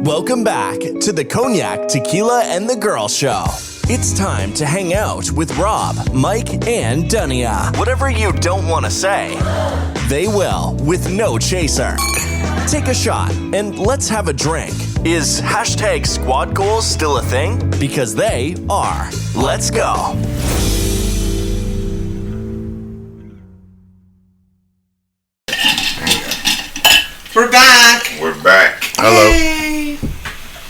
Welcome back to the Cognac Tequila and the Girl Show. It's time to hang out with Rob, Mike, and Dunia. Whatever you don't want to say, they will with no chaser. Take a shot and let's have a drink. Is hashtag squad goals still a thing? Because they are. Let's go. We're back. We're back. Hello. Yay.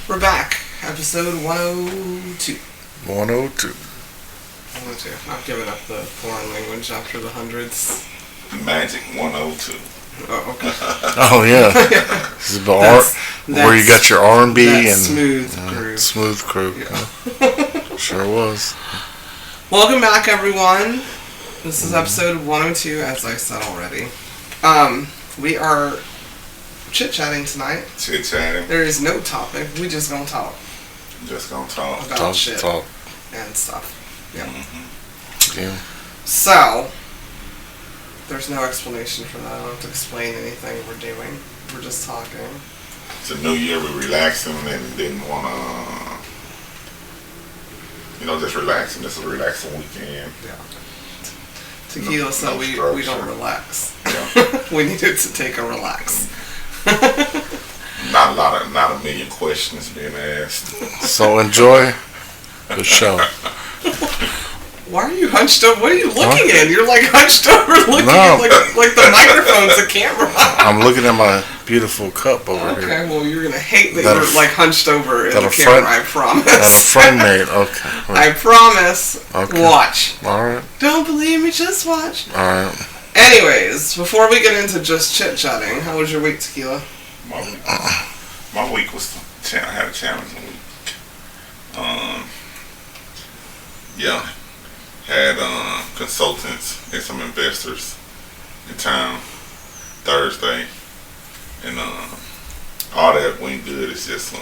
We're back. Episode 102. 102. 102. I've given up the foreign language after the hundreds. Magic 102. Oh, okay. Oh yeah. This is where you got your R&B and smooth groove. Smooth crew. Yeah. Sure was. Welcome back, everyone. This is episode 102, as I said already. We are chit-chatting tonight. Chit-chatting. There is no topic. We just gonna talk. Just gonna talk. About shit. Talk. And stuff. Yeah. Mm-hmm. Yeah. So, there's no explanation for that. I don't have to explain anything we're doing. We're just talking. It's a new year. We're relaxing and didn't want to, just relaxing. This is a relaxing weekend. Yeah. Tequila said we don't relax. Yeah. We needed to take a relax. Not a million questions being asked. So enjoy the show. Why are you hunched over? What are you looking at? You're like hunched over looking at like the microphone's a camera. I'm looking at my beautiful cup over here. Okay, well you're going to hate that you're like hunched over in the camera, I promise. That a friend made. Okay. I promise. Okay. Watch. Alright. Don't believe me, just watch. Alright. Anyways, before we get into just chit-chatting, how was your week, Tequila? My week was, I had a challenging week. Had consultants and some investors in town Thursday, and all that went good. It's just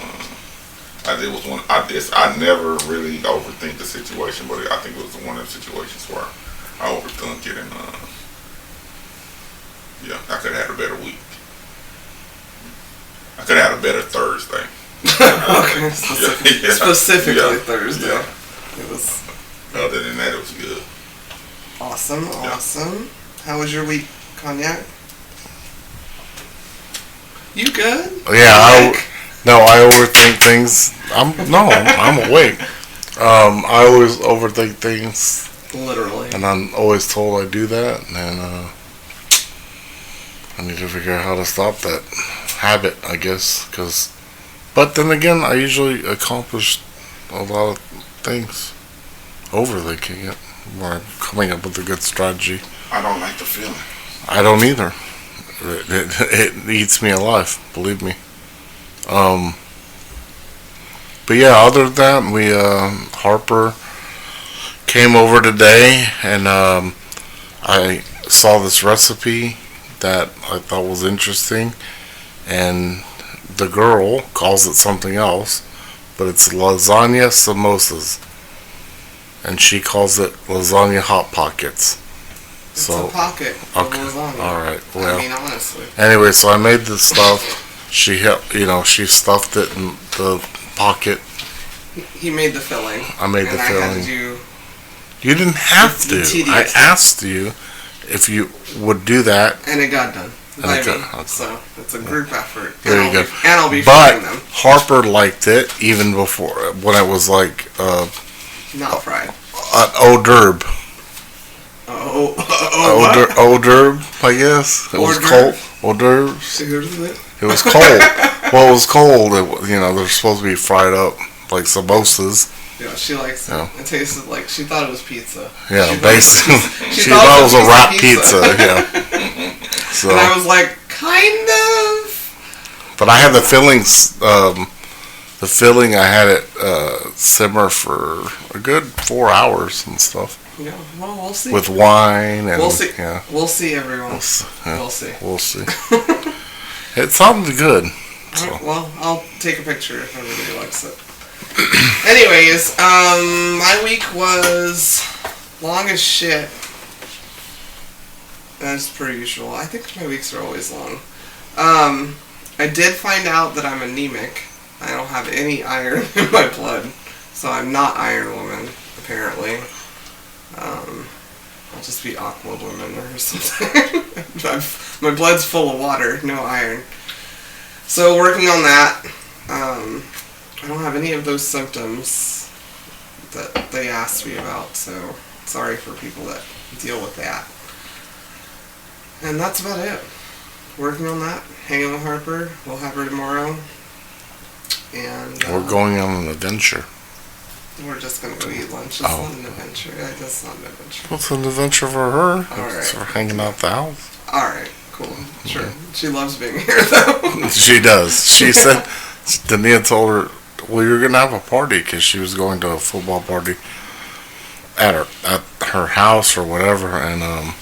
I never really overthink the situation, but I think it was one of the situations where I overthink it, and I could have had a better week. I could have had a better Thursday. Okay, specifically Thursday. Yeah. It was. Other than that, it was good. Awesome. How was your week, Cognac? You good? Yeah, I overthink things. I'm awake. I always overthink things. Literally. And I'm always told I do that, and I need to figure out how to stop that habit, I guess. But then again, I usually accomplish a lot of things overthinking it, or coming up with a good strategy. I don't like the feeling. I don't either. It eats me alive, believe me. But yeah, other than that, Harper came over today, and I saw this recipe that I thought was interesting, and the girl calls it something else, but it's lasagna samosas, and she calls it lasagna hot pockets. It's a pocket of lasagna. All right. Well, I mean, honestly. Anyway, so I made this stuff. She stuffed it in the pocket. He made the filling. I made the filling. Had to do. You didn't have to. I asked you if you would do that. And it got done. Okay. So it's a group effort. There you go. And I'll be frying them. Harper liked it even before, when it was like not fried. An hors d'oeuvre. Hors d'oeuvre, I guess. It was cold. Hors d'oeuvres. It was cold. Well, it was cold. They're supposed to be fried up like samosas. Yeah, she likes it. It tasted like she thought it was pizza. Yeah, basically. She thought it was a wrap pizza. Yeah. So, and I was like, kind of. But I had the fillings. The filling, I had it simmer for a good 4 hours and stuff. Yeah, well, we'll see. With wine and we'll see. Yeah. We'll see, everyone. We'll see. We'll see. It sounded good. So. Right, well, I'll take a picture if everybody likes it. Anyways, my week was long as shit. As per usual. I think my weeks are always long. I did find out that I'm anemic. I have any iron in my blood, so I'm not Iron Woman, apparently. I'll just be Aqua Woman or something. My blood's full of water, no iron. So working on that. I don't have any of those symptoms that they asked me about, so sorry for people that deal with that. And that's about it. Working on that, hanging with Harper. We'll have her tomorrow. And We're going on an adventure. we're just going to go eat lunch. It's not an adventure. It's not an adventure. What's an adventure for her? All right. We're hanging out the house. Alright, cool. Sure. She loves being here, though. She does. She said, Dania told her, well, you're going to have a party, because she was going to a football party at her house or whatever, and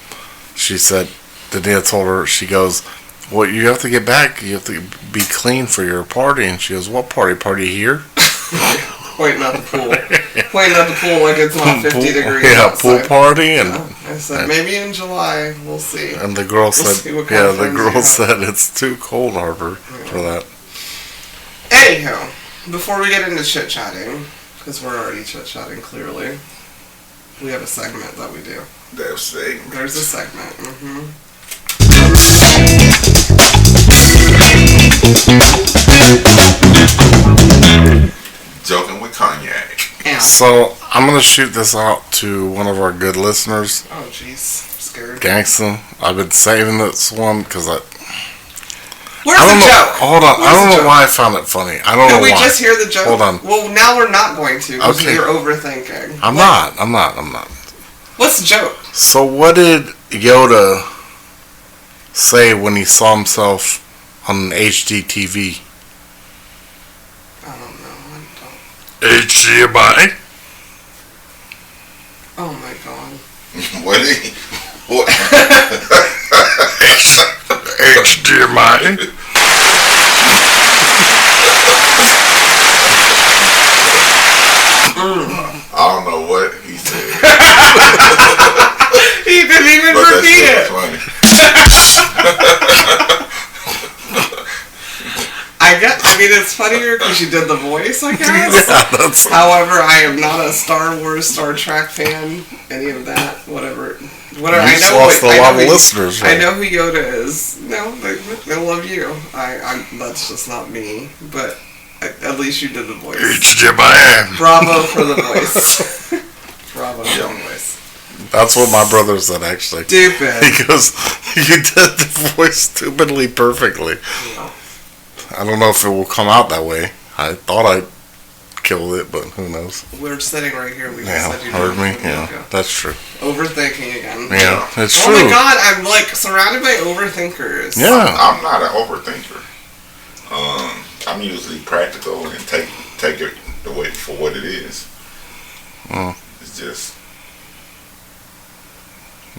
she said, Dania told her, she goes, well, you have to get back. You have to be clean for your party. And she goes, what party? Party here? Pointing at the pool. Pointing at the pool like it's not 50 degrees outside. Pool party. And I said, maybe in July, we'll see. And the girl said, said it's too cold, Harper, for that. Anyhow, before we get into chit-chatting, because we're already chit-chatting clearly, we have a segment that we do. There's a segment. Joking with Cognac. Yeah. So, I'm going to shoot this out to one of our good listeners. Oh, jeez. I'm scared. Gangsta. I've been saving this one because Where's I don't the know. joke? Hold on. Where's I don't the know joke? why I found it funny. I don't know why. Can we just hear the joke? Hold on. Well, now we're not going to because Okay. you're overthinking. I'm not. What's the joke? So what did Yoda say when he saw himself on an HD TV? I don't know. HDMI? Oh my god. What? HDMI? I don't know what he said. He didn't even But that repeat shit it. was funny. I mean, it's funnier because you did the voice, I guess. Yeah, that's... However, I am not a Star Wars, Star Trek fan. Any of that, whatever. You just I lost know. a lot of listeners. I Right? know who Yoda is. No, they love you. That's just not me. But at least you did the voice. HDMI. Bravo for the voice. Bravo for the voice. That's what my brother said, actually. Stupid. He goes, you did the voice stupidly perfectly. Yeah. I don't know if it will come out that way. I thought I killed it, but who knows? We're sitting right here. We just Yeah, said you heard did. me? Yeah, Okay. that's true. Overthinking again. Yeah, it's Oh true. my god, I'm like surrounded by overthinkers. Yeah. I'm not an overthinker. I'm usually practical and take it away for what it is. It's just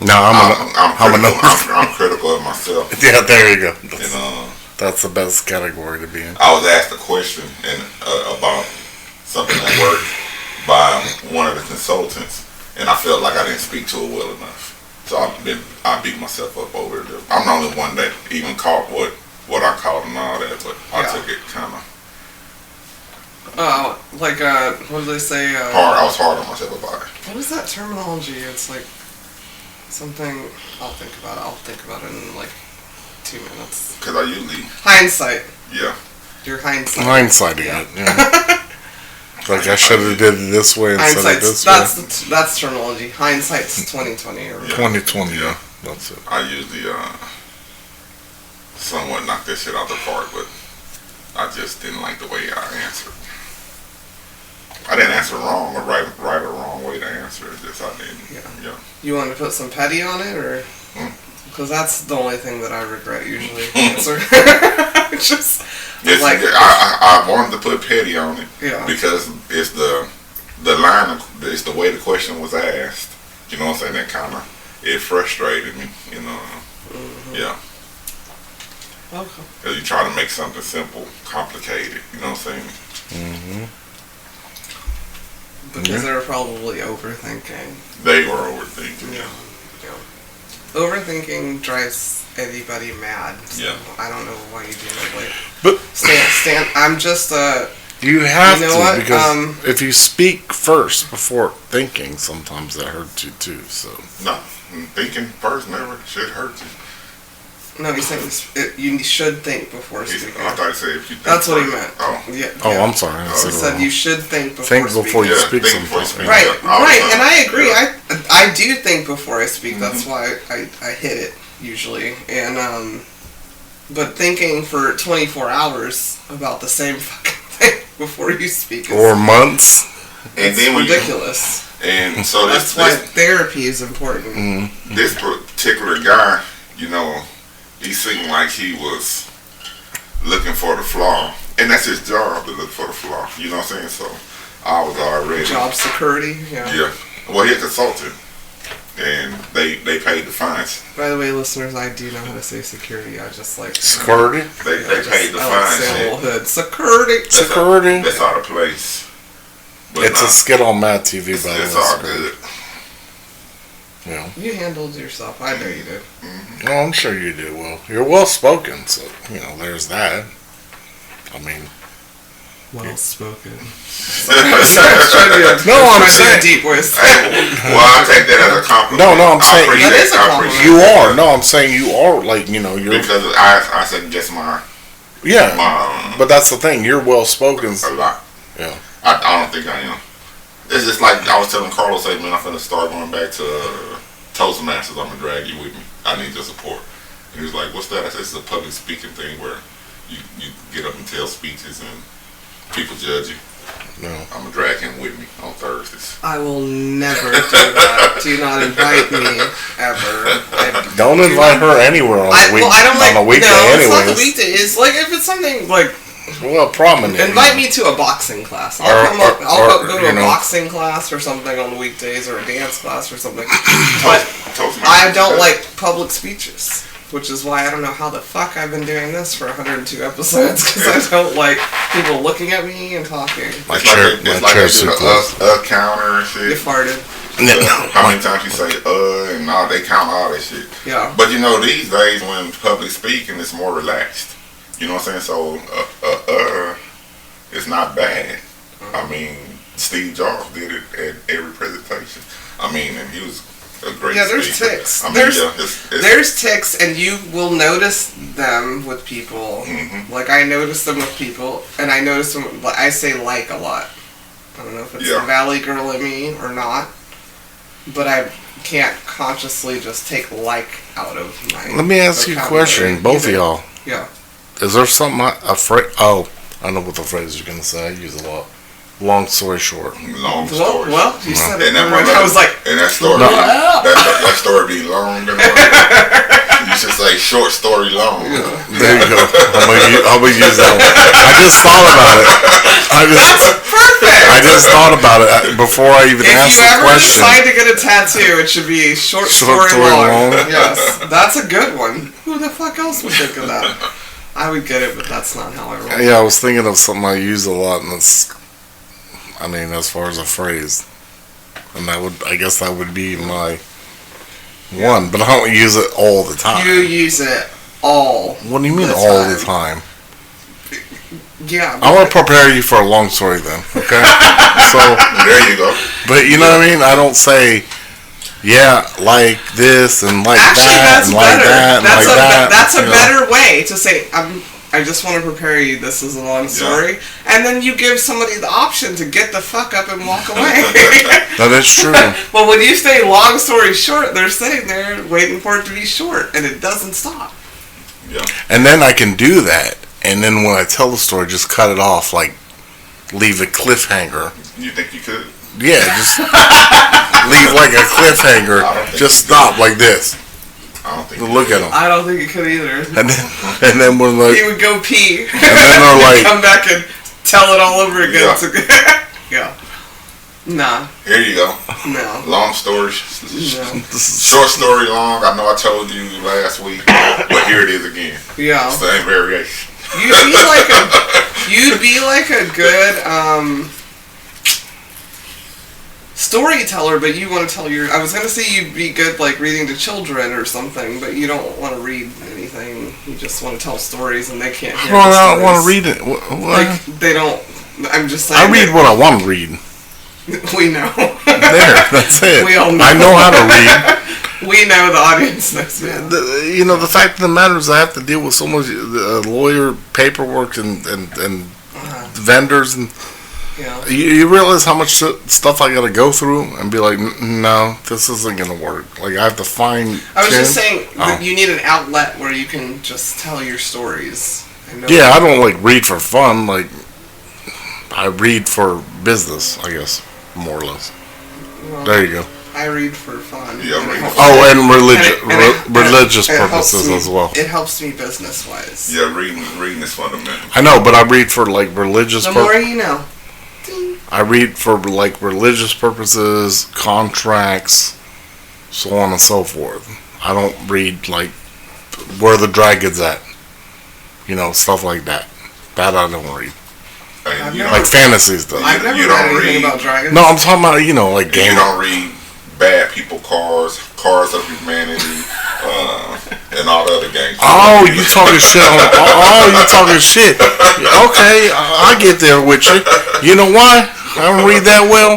No, I'm critical of myself. Yeah, there you go. And That's the best category to be in. I was asked a question about something at work by one of the consultants, and I felt like I didn't speak to it well enough. So I beat myself up over it. I'm the only one that even caught what I caught and all that, but I took it kind of What do they say? hard. I was hard on myself about it. What is that terminology? It's like something. I'll think about it in like 2 minutes. Because I usually, Hindsight. yeah. You're hindsight. Hindsighting it, yeah. Like I should have did it this way instead of this way. That's terminology. Hindsight's 2020 or 2020, yeah. That's it. I usually somewhat knock this shit out the park, but I just didn't like the way I answered. I didn't answer wrong or right or wrong way to answer it. Just I didn't. Yeah. You want to put some petty on it, or because that's the only thing that I regret usually. Answer. Just It's, like I wanted to put petty on it because it's the line. It's the way the question was asked. You know what I'm saying? That kind of it frustrated me. You know. Yeah. Okay. Because you try to make something simple complicated. You know what I'm saying? Because they were probably overthinking. They were overthinking. Yeah. Overthinking drives anybody mad. So Yeah. I don't know why you do it. Like, But Stan, I'm just You have You know to, what? because if you speak first before thinking, sometimes that hurts you too. So No, thinking first never should hurt you. No, he's saying you should think before speaking. I thought he said if you think That's what he first. meant. Oh. Yeah. oh, yeah. I'm sorry. I He said it said wrong. you should think before Think speaking. before you Yeah, speak think before something. speaking. Right, Yeah, all the right, time. and I agree. Yeah. I do think before I speak. That's why I hit it usually. And but thinking for 24 hours about the same fucking thing before you speak Or is months. And then when ridiculous. and so That's why therapy is important. this particular guy, you know, he seemed like he was looking for the flaw, and that's his job to look for the flaw. You know what I'm saying? So I was already Job security. Yeah. Yeah. Well, he a consultant, and they paid the fines. By the way, listeners, I do know how to say security. I just like Security. They paid the I like fines. saying a and little hood. Security. Security. That's out of place. But It's a skit on Mad TV, by the way. it's all good. Yeah. You handled yourself. I know you did. No, I'm sure you do well. You're well spoken, so there's that. I mean, Well spoken. no, I'm saying deep voice. Well, I take that as a compliment. No, I'm I saying appreciate- That is a I compliment. appreciate you that. are. No, I'm saying you are. Like you're. Because I second guess my Yeah, but that's the thing. You're well spoken. a lot. Yeah. I don't think I am. It's just like I was telling Carlos, hey man, I'm finna start going back to Toastmasters. I'm gonna drag you with me. I need your support. And he was like, what's that? I said, it's a public speaking thing where you get up and tell speeches and people judge you. No. I'm gonna drag him with me on Thursdays. I will never do that. Do not invite me ever. Don't invite her anywhere on a week. I don't like. on a weekday, no, anyways. it's not the weekday. It's like if it's something like Well, prominent. invite me to a boxing class. I'll Or- come up. or- I'll or, go to you a know. boxing class or something on the weekdays or a dance class or something. But Toastmasters. I don't like public speeches, which is why I don't know how the fuck I've been doing this for 102 episodes, because I don't like people looking at me and talking. My It's chair, like, my it's like chair they do close. the counter and You shit. farted. How many times you say and all they count all that shit. Yeah. But these days when public speaking is more relaxed. You know what I'm saying? So it's not bad. I mean, Steve Jobs did it at every presentation. I mean, and he was a great Yeah, there's speaker. tics. I mean, it's There's tics, and you will notice them with people. Mhm. Like, I notice them with people, and I notice them, I say like a lot. I don't know if it's Yeah. the Valley Girl in me or not, but I can't consciously just take like out of my Let me ask you a question, both of y'all. Yeah. Is there something I know what the phrase you're gonna say. I use a lot. Long story short. long story. Well, you said it. And that I was like, and that story, No. that story be long. You should say short story long. There you go. I'm gonna use that one. I just thought about it. I just thought about it before I even if asked you the ever question. decide to get a tattoo, it should be short story long. Yes, that's a good one. Who the fuck else would think of that? I would get it, but that's not how I roll. Yeah, I was thinking of something I use a lot, and it's, I mean, as far as a phrase, and I guess that would be my one, but I don't use it all the time. You use it all. What do you mean the all time. the time? Yeah. I want to prepare you for a long story then, okay? So, There you go. but you know what I mean? I don't say, yeah, like this and like Actually, that that's and like better. that and That's like that. That's a you know? better way to say. I just want to prepare you. This is a long story, and then you give somebody the option to get the fuck up and walk away. That is true. Well, when you say long story short, they're sitting there waiting for it to be short, and it doesn't stop. Yeah. And then I can do that, and then when I tell the story, just cut it off, like leave a cliffhanger. You think you could? Yeah, just leave like a cliffhanger. Just stop like this. I don't think. Look at them, I don't think you could either. and then when like, He would go pee, and then they're like, come back and tell it all over again. Yeah. Yeah. Nah. Here you go. No. Long story. No. Short story long. I know I told you last week, but here it is again. Yeah. Same variation. You'd be like a good storyteller, but you want to tell I was gonna say you'd be good like reading to children or something, but you don't want to read anything. You just want to tell stories, and they can't hear. well, the I don't want to stories. read it. What? Like they don't. I'm just saying. I read what I want to read. We know. There, that's it. We all know. I know how to read. We know the audience knows. The fact of the matter is I have to deal with so much lawyer paperwork and vendors and you realize how much stuff I got to go through and be like, no, this isn't going to work. Like I have to find. I was just saying that you need an outlet where you can just tell your stories. I don't like read for fun. Like I read for business, I guess, more or less. Well, there you go. I read for fun. Yeah, and religious purposes as well. It helps me business-wise. Yeah, reading is fundamental. I know, but I read for like religious purposes. The more you know. I read for like religious purposes, contracts, so on and so forth. I don't read like where the dragon's at. Stuff like that. That I don't read. Like fantasy stuff. I've never read anything about dragons. No, I'm talking about, like game. You don't read bad people cars of humanity, and all the other games. Oh, you talking shit you talking shit. Okay, I get there with you. You know why? I don't read that well.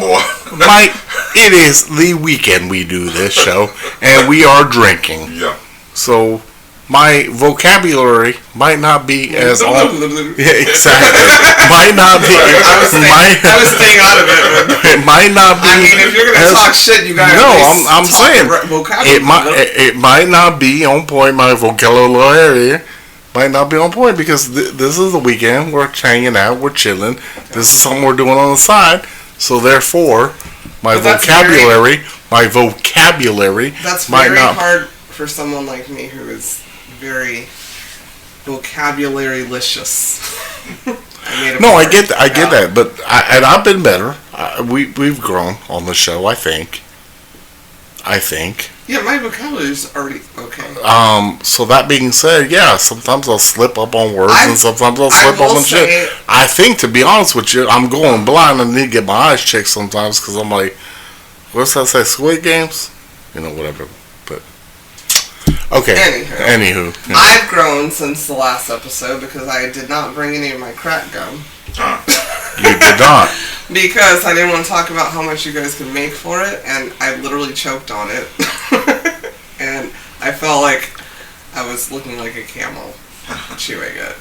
Mike, it is the weekend we do this show, and we are drinking. Yeah. So my vocabulary might not be as on. Yeah, exactly. Might not be. I was staying out of it. It might not be. I mean, if you're gonna talk shit, you gotta. No, I'm saying it might not be on point. My vocabulary might not be on point because this is the weekend. We're hanging out. We're chilling. This is something we're doing on the side. So therefore, my vocabulary. That's might very not. hard for someone like me who is very vocabulary-licious. I get that, but I've been better. We've grown on the show, I think. Yeah, my vocabulary is already okay. So that being said, sometimes I'll slip up on words and sometimes I'll slip up on shit. I think, to be honest with you, I'm going blind and need to get my eyes checked sometimes because I'm like, what's that say? Squid Games? Whatever. But okay. Anywho, I've grown since the last episode because I did not bring any of my crack gum. You did not. Because I didn't want to talk about how much you guys could make for it, and I literally choked on it. And I felt like I was looking like a camel chewing it.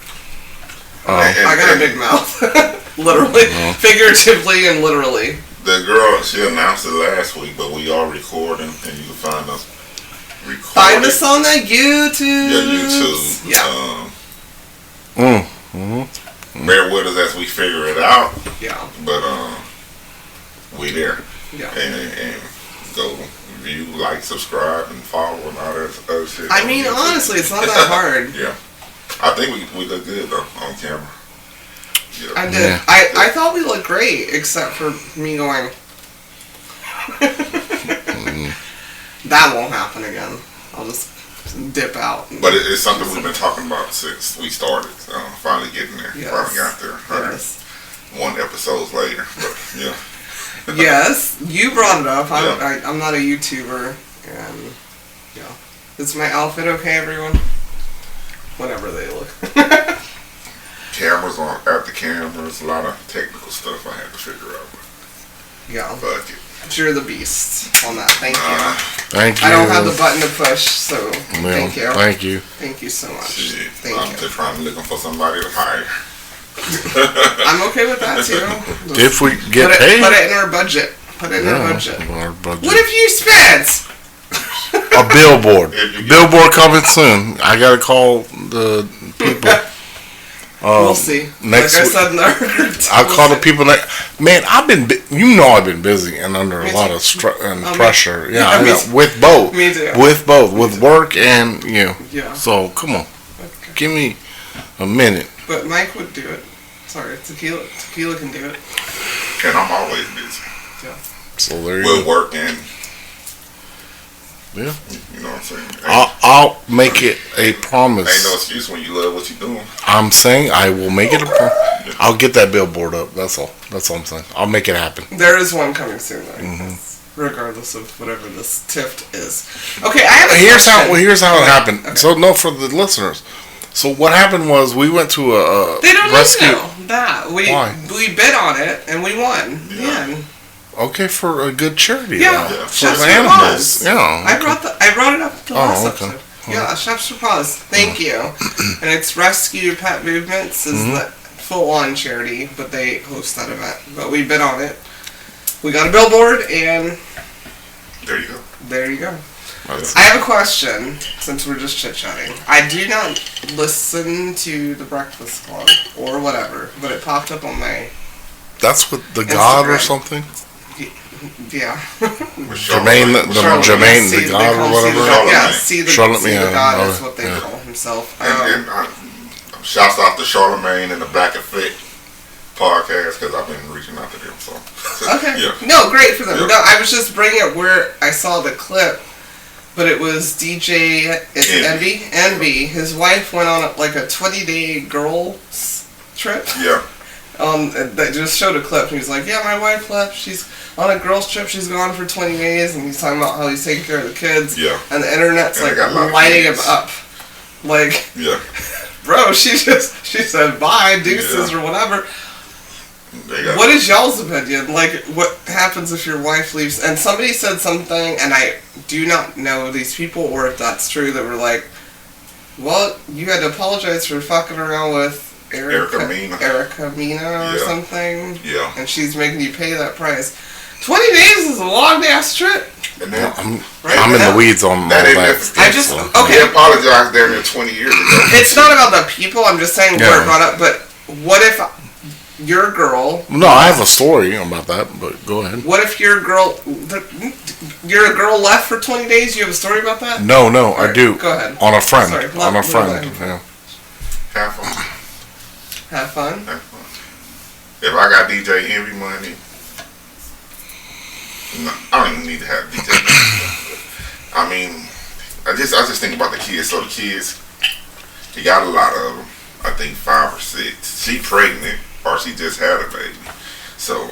I got a big mouth. Literally. Figuratively and literally. The girl, she announced it last week, but we are recording, and you can find us recording. Find us on the YouTube. Yeah, YouTube. Bear with us as we figure it out. Yeah. But we there. Yeah. And go view, like, subscribe, and follow and all that other shit. I mean, honestly, it's not that hard. Yeah. I think we look good though on camera. Yeah. I did. Yeah. I thought we looked great, except for me going. That won't happen again. I'll just dip out. But it's something we've been talking about since we started. Finally getting there. Yes. Finally got there. Yes. 1 episode later. But yeah. Yes, you brought it up. I'm not a YouTuber, and is my outfit okay, everyone? Whatever they look. Cameras on at the cameras, a lot of technical stuff I had to figure out. Yeah. But you're the beast on that. Thank you. Thank you. I don't have the button to push, so thank you. Thank you. Thank you so much. Shit, thank you. I'm just looking for somebody to hire. I'm okay with that too. If we get paid. Put it in our budget. Put it in our budget. What if you spent? A billboard. Billboard coming soon. I gotta call the people. We'll see. Next like I said in the I'll call the people next. Man, I've been busy and under a lot of pressure. With both. Me too. With both. With work and you. Yeah. So come on, give me a minute. But Mike would do it. Sorry, Tequila can do it. And I'm always busy. Yeah. So there you go. We'll work and. Yeah. You know what I'm saying? I'll make it a promise. Ain't no excuse when you love what you're doing. I'm saying I will make it a promise. I'll get that billboard up. That's all. That's all I'm saying. I'll make it happen. There is one coming soon, though. Regardless of whatever this tift is. Okay, I have a question. Here's how it happened. Okay. So, no, for the listeners. So what happened was we went to a they don't rescue. need to know. that. Why? We bid on it and we won. Yeah. Okay, for a good charity. Yeah, though. For Chefs for animals. Paws. Yeah. I brought it up the last okay. episode. Yeah, Chefs for Paws. Thank you. And it's Rescue Pet Movements is the full-on charity, but they host that event. But we bid on it. We got a billboard, and There you go. there you go. That's- I have a question, since we're just chit-chatting. I do not listen to The Breakfast Club, or whatever, but it popped up on my... That's with the God or Instagram. something? Yeah. With Jermaine, Jermaine, See, the they God call or him See the whatever? God. Yeah, Charlemagne. see the Charlemagne, God yeah. is what they Yeah. call himself. And shouts out to Charlemagne and the Back and Fit podcast because I've been reaching out to them. So Okay. yeah. No, great for them. Yeah. No, I was just bringing up where I saw the clip, but it was DJ Envy. Envy. His wife went on like a 20-day girls trip. Yeah. They just showed a clip. And he was like, "Yeah, my wife left. She's on a girls trip. She's gone for 20 days." And he's talking about how he's taking care of the kids. Yeah. And the internet's And they like got a lot of lighting him kids. up. Like, Yeah. bro, she said bye, deuces, Yeah. or whatever. They got What is y'all's opinion? Like, what happens if your wife leaves? And somebody said something, and I do not know these people or if that's true, that were like, well, you had to apologize for fucking around with Erica Mena. or Yeah. something. Yeah. And she's making you pay that price. 20 days is a long ass trip. And then I'm in the weeds on all That ain't that. necessary. I just, so. okay. He apologized there near 20 years ago. It's not about the people, I'm just saying where Yeah. it brought up, but what if your girl... No, I have a story about that, but go ahead. What if your girl left for 20 days? You have a story about that? No, I Alright, do. go ahead. On a friend. Sorry, on a let- friend. let- Yeah. Have fun. Have fun. Have fun. If I got DJ Envy money, no, I don't even need to have DJ money. I mean, I just think about the kids. So the kids, he got a lot of them. I think 5 or 6. She pregnant, or she just had a baby. So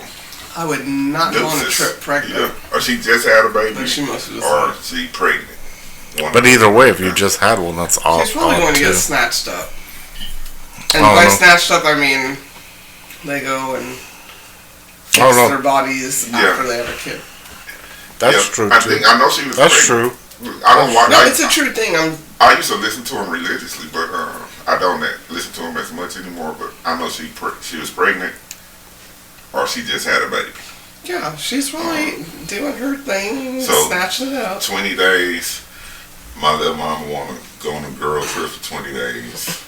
I would not go on a deuces. trip pregnant. Yeah. Or she just had a baby, But she must have just or had- she pregnant. One But of either way, if you just had one, that's all. She's probably going to too. get snatched up. And I don't by know. snatched up, I mean they go and I don't fix know. their bodies Yeah. after they have a kid. That's Yeah, true I too. think I know she was. That's pregnant. true. I don't watch. No, it's a true thing. I used to listen to him religiously, but I don't listen to him as much anymore. But I know she was pregnant, or she just had a baby. Yeah, she's probably doing her thing, So, snatching it up. 20 days. My little mama want to go on a girl trip for 20 days.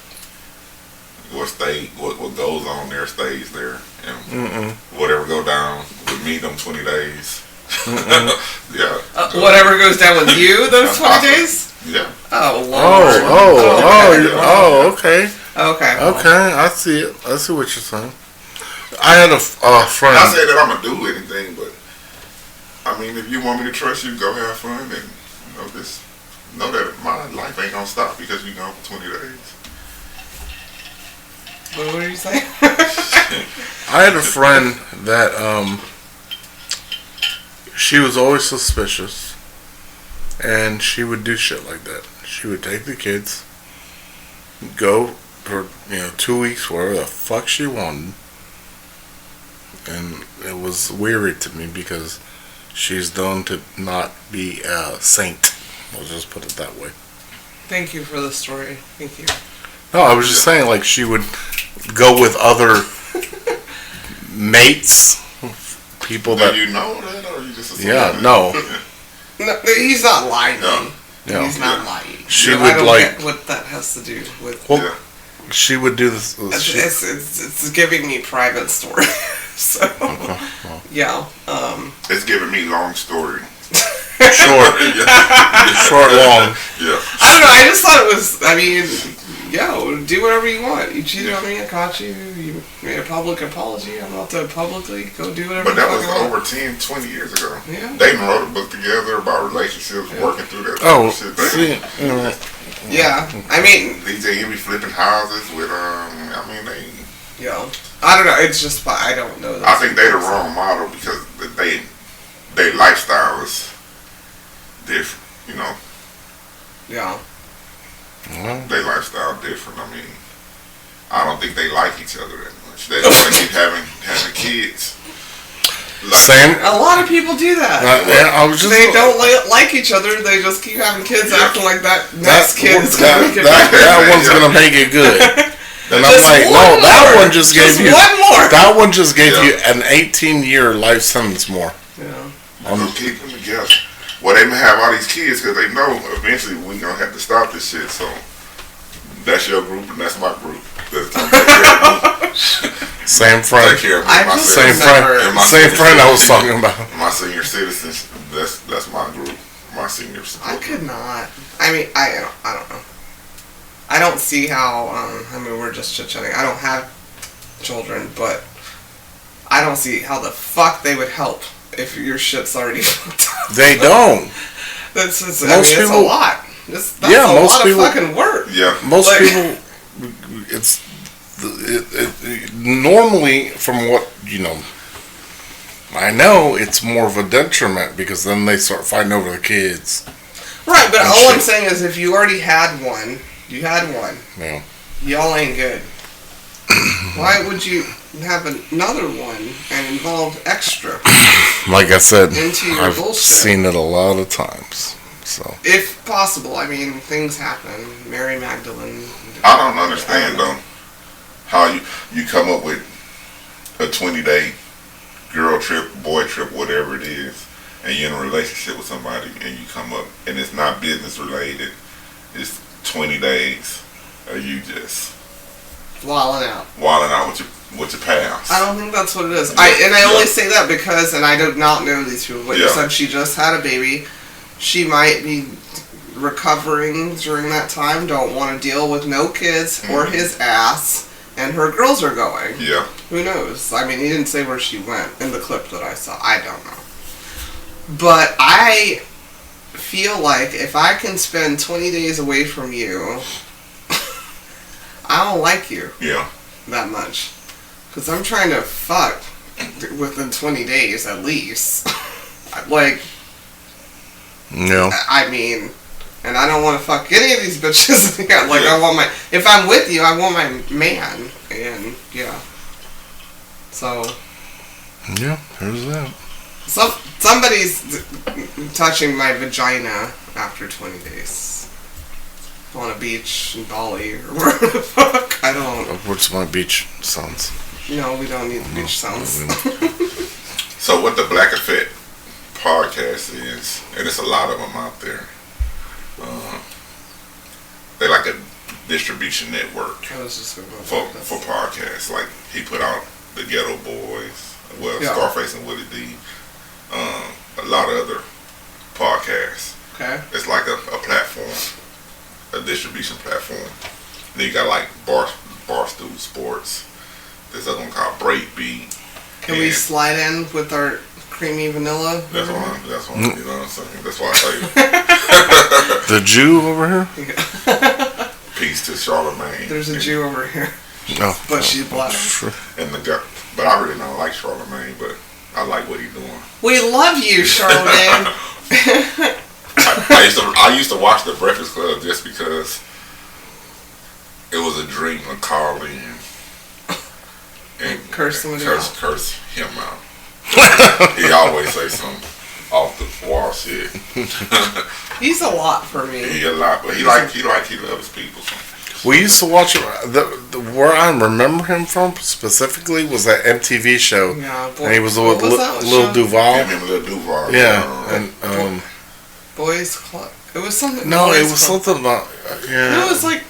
What goes on there stays there, and whatever go down with me them 20 days. Yeah. Whatever goes down with you those 20 days? Yeah. Oh, Lord. Okay. Okay. Okay, I see it. I see what you're saying. I had a friend. Not saying that I'm gonna do anything, but I mean, if you want me to trust you, go have fun, and just know that my life ain't gonna stop because you gone for 20 days. What were you saying? I had a friend that she was always suspicious, and she would do shit like that. She would take the kids, go for 2 weeks wherever the fuck she wanted, and it was weird to me because she's known to not be a saint. I'll just put it that way. Thank you for the story. Thank you. No, I was just saying, like, she would go with other mates, people Do that. you know that, or you just assume Yeah, that? no. No, he's not lying. No. No. He's not lying. She I would, don't like- get what that has to do with. Well, Yeah. she would do this. It's giving me private story. So yeah. It's giving me long story. Short, short, long. Yeah. I don't know. I just thought it was. I mean, do whatever you want. You cheated on me. I caught you. You made a public apology. I'm not to publicly go do whatever. But that you was fucking want. over 10, 20 years ago. Yeah. They even wrote a book together about relationships, working through that Oh, shit. see, Yeah. I mean, DJ Envy flipping houses with I mean they. I don't know. It's just I don't know. I think they the wrong model because they lifestyle is different. Yeah. They lifestyle different. I mean, I don't think they like each other that They just want to keep having kids. Like, Same. A lot of people do that. I was just, They don't like each other. They just keep having kids, acting like that next kid is that, going to make it that, better. that one's gonna make it good. And I'm Just like, one no, more. that one just gave Just you. one more. That one just gave you an 18-year life sentence more. Yeah. keep them together. Well, they may have all these kids because they know eventually we're gonna have to stop this shit. So that's your group and that's my group. That's gonna take care of me. Same friend. Take care of me. I My just senior- Same friend. and my Same senior friend I was citizens. talking about. My senior citizens. That's my group. My seniors. I could not. I mean, I don't know. I don't see how. I mean, we're just chit-chatting. I don't have children, but I don't see how the fuck they would help if your shit's already fucked up. They don't. That's Most it's a people- lot. That's Yeah, a most lot people- of fucking work. Yeah. Most Like- people, normally, from what I know, it's more of a detriment because then they start fighting over the kids. Right, but And all I'm shit. saying is if you already had one, Yeah. y'all ain't good. Why would you have another one and involve extra? Like I said, Into your I've bullshit. seen it a lot of times. So If possible. I mean, things happen. Mary Magdalene. I don't understand though how you come up with a 20-day girl trip, boy trip, whatever it is, and you're in a relationship with somebody and you come up and it's not business related. It's 20 days of you just Wilding out. wilding out with your pals. I don't think that's what it is. Yeah, I only yeah. say that because, and I do not know these people, but you Yeah. said she just had a baby. She might be recovering during that time, don't want to deal with no kids or his ass, and her girls are going. Yeah. Who knows? I mean, he didn't say where she went in the clip that I saw. I don't know. But I feel like if I can spend 20 days away from you, I don't like you Yeah. that much. Because I'm trying to fuck within 20 days at least. Like, I mean, and I don't want to fuck any of these bitches. Like, Yeah. I want if I'm with you, I want my man. And, yeah. So, yeah, there's that. somebody's touching my vagina after 20 days. On a beach in Bali or wherever the fuck. I don't. What's my beach sounds? No, we don't need the beach sounds. So what the Black Effect podcast is, and it's a lot of them out there. They like a distribution network I was just going to for podcasts. Like he put out the Ghetto Boys, Yeah. Scarface and Willie D, a lot of other podcasts. Okay. It's like a platform, a distribution platform. Then you got like Barstool Sports. There's another one called Breakbeat. Can we And slide in with our creamy vanilla? That's one. You know what I'm saying? That's why I tell you. The Jew over here? Peace to Charlemagne. There's a Jew over here, No. but she's black. Sure. And the guy, but I really don't like Charlemagne, but I like what he's doing. We love you, Charlemagne. I used to watch The Breakfast Club just because it was a dream of calling and Curse somebody curse him out. He always say some off the wall shit. He's a lot for me. He a lot, but he loves people. We used to watch where I remember him from specifically was that MTV show. Yeah, boy, And he was what with was that Lil show? Duval. Give him a little Duval. Yeah, and Boys Club. It was something. no, Boys it was Club. something about It was like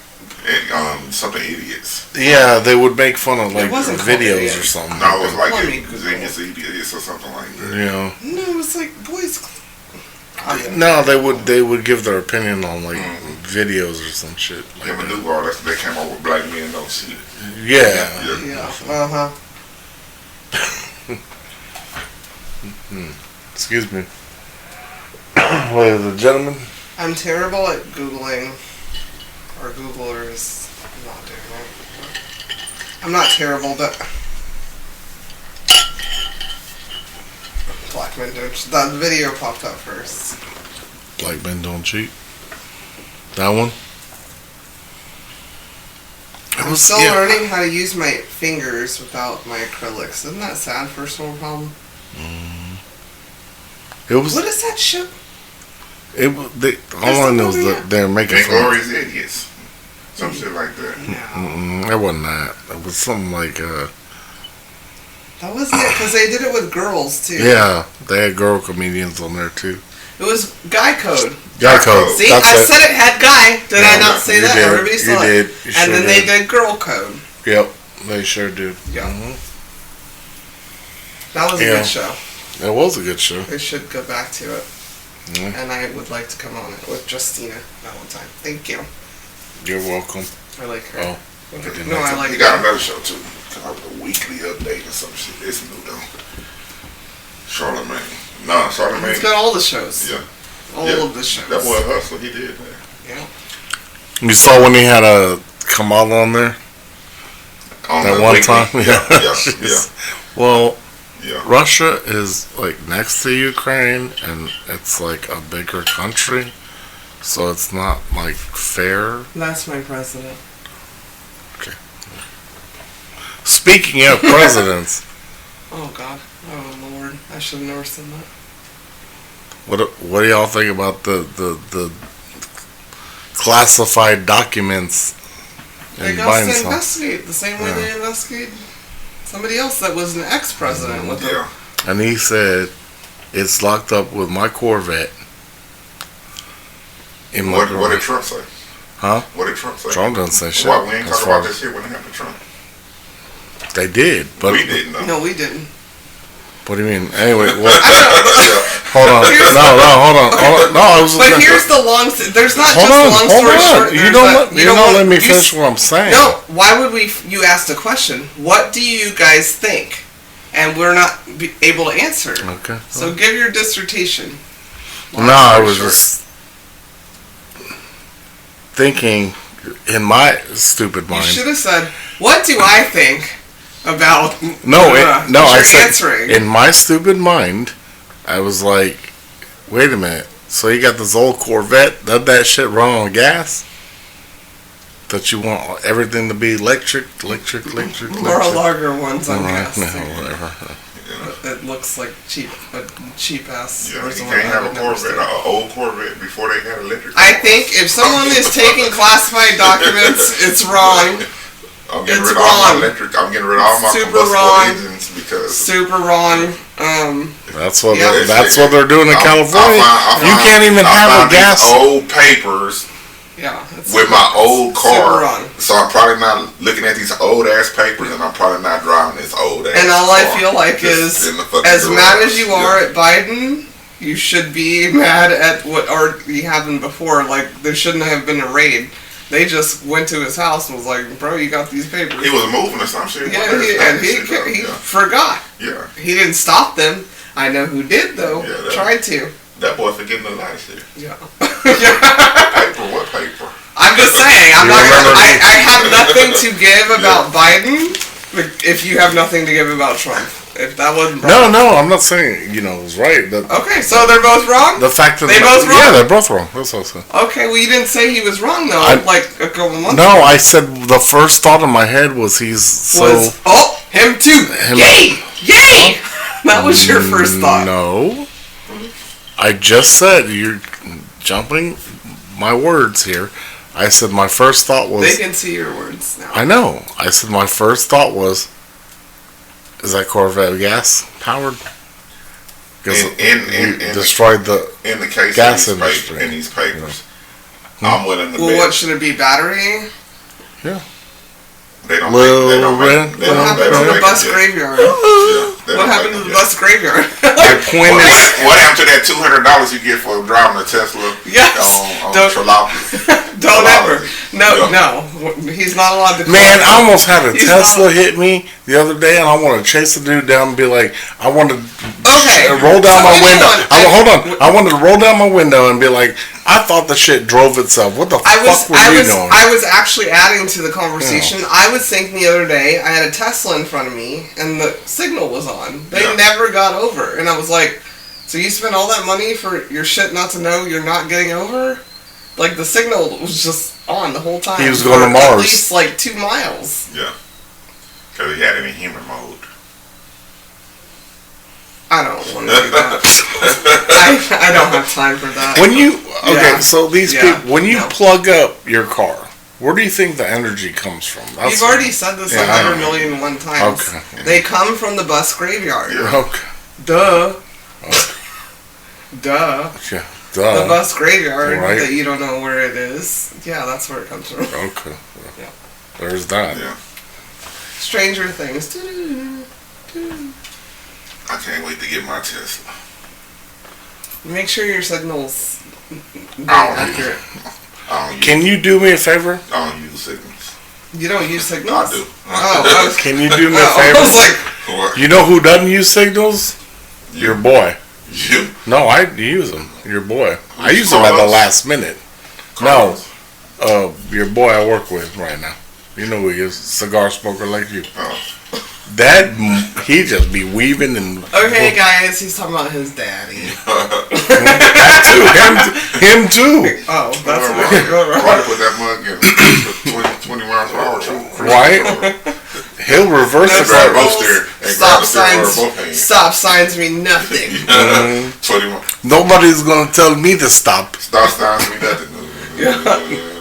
and something idiots. yeah, they would make fun of like wasn't called videos Idiots. or something. No, it was like Let me Google. Genius Idiots or something like that. Yeah. no, it was like Boys Club. No, they would give their opinion on like videos or some shit. Like Him and that. Duval, they came up with Black Men Don't Shit. Yeah. Yeah. Excuse me. Ladies and gentlemen. I'm terrible at Googling. Our Googler is not doing it. I'm not terrible, but Black Men Don't. That video popped up first. Black Men Don't Cheat. That one? I'm still learning how to use my fingers without my acrylics. Isn't that sad? First world problem. It was. What is that show? All I know is that they're making Glorious Idiots. Some shit like that. No. It wasn't that. It was something like. That wasn't it, because they did it with girls, too. Yeah, they had girl comedians on there, too. It was Guy Code. Guy Code. See, I said it had Guy. Did I not say that? Did. Everybody saw it. And then they did Girl Code. Yep, they sure did. Yeah. That was a good show. It was a good show. We should go back to it. And I would like to come on it with Justina that one time. Thank you. You're welcome. I like her. Oh. No, I like her. He got another show, too. A weekly update or some shit. It's new, though. Charlemagne. No, Charlemagne. He's got all the shows. Yeah. All of the shows. That boy Hustler, he did that. Yeah. You saw when he had a Kamala on there? On that the one weekly? time? Yeah. Well, yeah. Russia is like next to Ukraine, and it's like a bigger country, so it's not like fair. That's my president. Okay. Speaking of presidents, oh God, oh Lord, I should have never said that. what do y'all think about the classified documents? They got us to investigate the same way they investigate somebody else that was an ex-president with them. And he said, it's locked up with my Corvette. What did Trump say? Huh? What did Trump say? Trump doesn't say shit. Why? We ain't talking about this shit when it happened to Trump. They did, but we didn't. No, we didn't. What do you mean? Anyway, what? Yeah. Hold on. Hold on. No, I was. But here's the long. There's not hold just on, a long hold story on. short. You don't let me finish what I'm saying. No. Why would we? You asked a question. What do you guys think? And we're not able to answer. Okay. So give your dissertation. No, I was just thinking in my stupid mind. You should have said, "What do I think about?" I said answering. in my stupid mind, I was like, "Wait a minute. So you got this old Corvette? Does that shit run on gas? That you want everything to be electric? Or larger ones on gas. No, whatever. It looks like cheap ass. Yeah, you can't have a Corvette, an old Corvette before they had electric. I think if someone is taking classified documents, it's wrong. I'm getting rid of all my electric. I'm getting rid of all my combustible engines because super wrong. That's what they're doing in California. You can't even I have a gas. Old papers. Yeah, with my old car, so I'm probably not looking at these old ass papers, and I'm probably not driving this old ass. And all car. I feel like is, as mad as you are at Biden, you should be mad at what already happened before. Like there shouldn't have been a raid. They just went to his house and was like, "Bro, you got these papers." He was moving or some shit. Yeah, he forgot. Yeah, he didn't stop them. I know who did though. Yeah, tried to. That boy forgetting a lot of shit. Yeah. Paper? What paper? I'm just saying. I have nothing to give about Biden. If you have nothing to give about Trump, if that wasn't no, I'm not saying it was right. Okay, so they're both wrong. The fact that they both wrong. Yeah, they're both wrong. That's what I said. Okay, well you didn't say he was wrong though. Like a couple months. No, I said the first thought in my head was him too. Yay! That was your first thought. No. I just said, you're jumping my words here. I said my first thought was... They can see your words now. I know. I said my first thought was, is that Corvette gas powered? Because it destroyed the gas industry. In these papers. I'm willing to bet. Well, what should it be? Battery? Yeah. They don't What happened to the bus graveyard? What happened to the bus graveyard? What happened to that $200 you get for driving a Tesla? Yes. Don't ever. No. He's not allowed to. Man, I almost had a Tesla hit me the other day, and I want to chase the dude down and be like, I want to roll down my window. Hold on. I wanted to roll down my window and be like, I thought the shit drove itself. What the fuck were you doing? I was actually adding to the conversation. Yeah. I was thinking the other day, I had a Tesla in front of me, and the signal was on. They never got over. And I was like, so you spent all that money for your shit not to know you're not getting over? Like, the signal was just on the whole time. He was going to for Mars. At least, like, 2 miles. Yeah. Because he had it in human mode. I don't want to do that. I don't have time for that. When you Yeah. so these Yeah. people, when you No. plug up your car, where do you think the energy comes from? You've already said this Yeah, I 100 know. million one times. Okay. They come from the bus graveyard. Okay. Duh. Duh. Yeah. The Duh. bus graveyard Right. that you don't know where it is. Yeah, that's where it comes from. Okay. Yeah. There's that. Yeah. Stranger Things. I can't wait to get my Tesla. Make sure your signal's accurate. I don't use, Can you do me a favor? I don't use signals. You don't use signals? I do. Oh, I was, Can you do me a I favor? was like, What? You know who doesn't use signals? Your boy. You? No, I use them. Your boy. I Who's use them at the Carlos? last minute. Carlos? No, your boy I work with right now. You know who he is. Cigar smoker like you. Oh. That, he just be weaving and... okay, guys, he's talking about his daddy. That too. Him too. Oh, that's Right. what we're going Right, right. put that mug in 20 miles per hour too. Right? He'll reverse No the grab car. both steer and Stop grab the steering signs. with both hands. Stop signs mean nothing. 20 miles. Nobody's gonna tell me to stop. Stop signs mean nothing.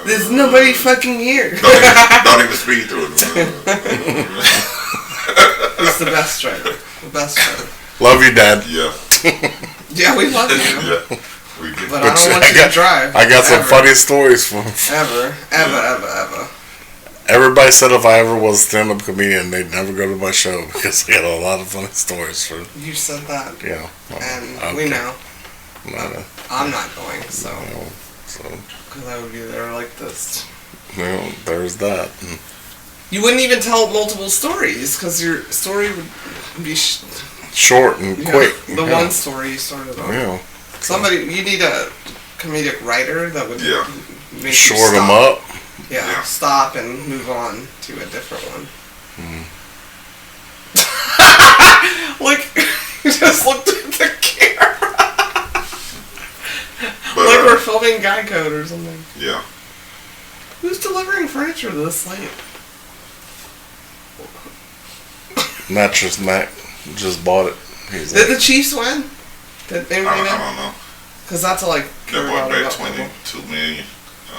There's nobody fucking here. Don't even speed through it. He's the best driver. The best driver. Love you, Dad. Yeah. Yeah, we love you. Yeah. We get But I don't want you to drive. I got some Ever. funny stories from... Ever. Everybody said if I ever was a stand-up comedian, they'd never go to my show because I had a lot of funny stories for... You said that. Yeah. And Okay. we know. No, I'm not going, so. no, so, Because I would be there like this. there's that. You wouldn't even tell multiple stories because your story would be Short and quick. The one story you started on. Yeah. Somebody, you need a comedic writer that would make you Short them stop. up. Yeah, Yeah. stop and move on to a different one. Like, you just looked at the camera. But, Like we're filming Guy Code or something. yeah. Who's delivering furniture this late? Mattress Mac just bought it. He's Did like, the Chiefs win? Did I anybody know? don't know. Because that's like That boy bet about 22 million